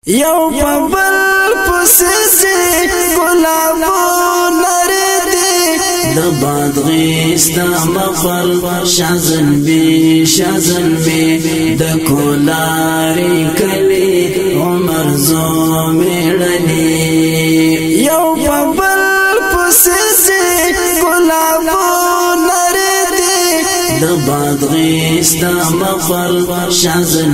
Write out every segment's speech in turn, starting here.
یو پبل پسیسی گلابو نردی دا بادغیس دا مخل شازن بی دا کولاری کلی عمر زو میڑنی یو پبل پسیسی گلابو دا بادغیس دا مخل شازن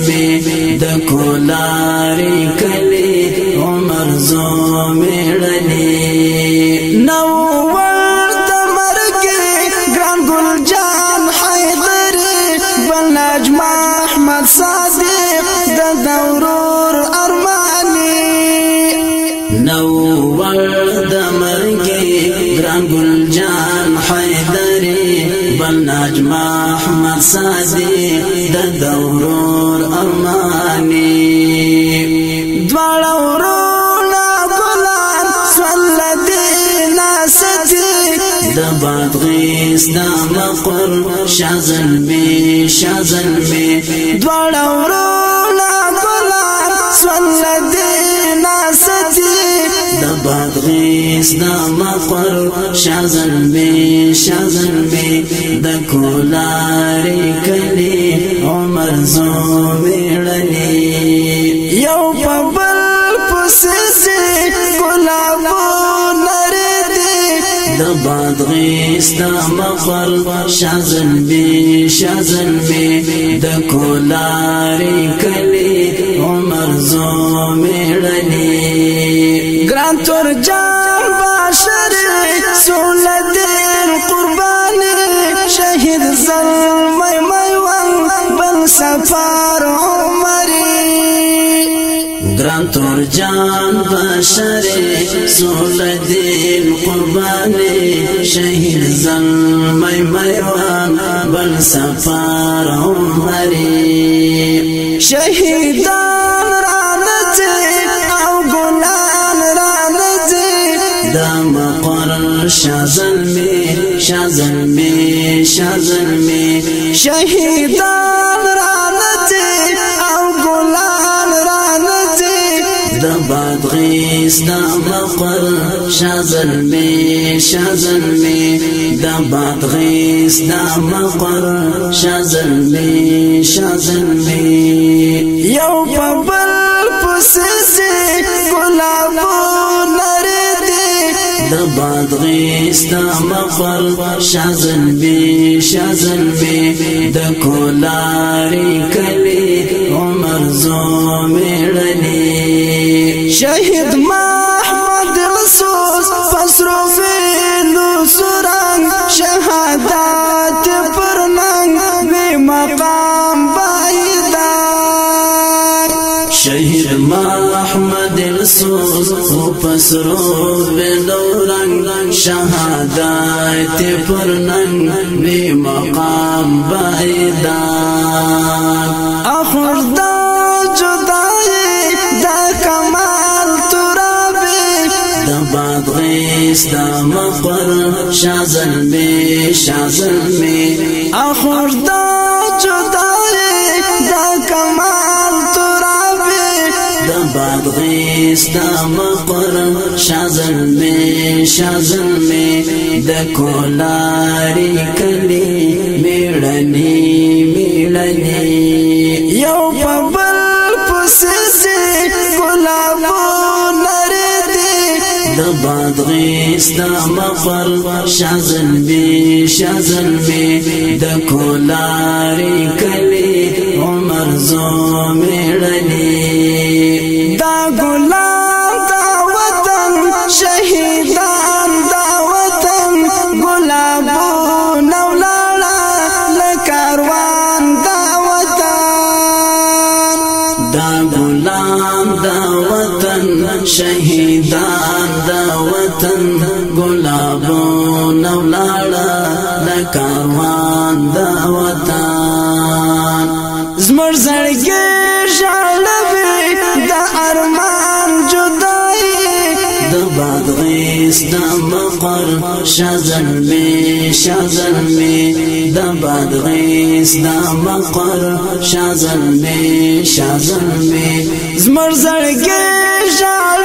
بی دا کولاری کلی عمر زو میڑنی نو ورد مرگی گران گل جان حیدری بل نجم احمد صادق دا دورور ارمانی نو ورد مرگی گران گل جان حیدری بل نجم احمد صادق دا دورور ارمانی دوارا ورونا گلان سولدینا صدیق دا بادغیس دا مقر شازن بی دوارا ورونا گلان سولدینا صدیق دا بادغیس دا مقر شازن بی دا کولاری کلی عمر زو میڑنی یو پبل پسیسی گلابو نردی دا بادغیس دا مخل شازن بی دا کولاری کلی عمر زو میڑنی گران تور جان باشری سولدین قربانی شہید ظلمی میوان بل سفار عمری گران تور جان باشری سولدین قربانی شہید ظلمی میوان بل سفار عمری شہیدان رانتی او گلان رانتی دا مقر شازن بی شہیدان رانتی او گلان رانتی دا بادغیس دا مقر شازن بی دا بادغیس دا مقر شازن بی یو پبل پسیسی گلابو دا بادغیس دا مخل شازن بی دا کولاری کلی عمر زو میڑنی شہید محمد رسول پسرو فیلو سرنگ شہادات پرننگ بی مقام بائیدار شہید محمد رسول پسرو بدورنگ شہادت پرننگ بی مقام بائیدار آخر دا جدائی دا کمال ترابی دا بادغیس دا مقر شازن بی آخر دا جدائی دا کمال ترابی دا بادغیس دا مقر شازن بی دا کولاری کلی میڑنی یو پبل پسیسی گلابو نردی دا بادغیس دا مقر شازن بی دا کولاری کلی عمر زو میڑنی دا گلاب دا وطن شہیدان دا وطن گلابو نولالا لکاروان دا وطن دا گلاب دا وطن شہیدان دا وطن گلابو نولالا لکاروان دا وطن زمر زرگی ژړوي د ارمان جدائی د بادغیس غیس دا مقر شازلمی شازلمی دا باد غیس دا مقر شازلمی شازلمی زمر زرگی شال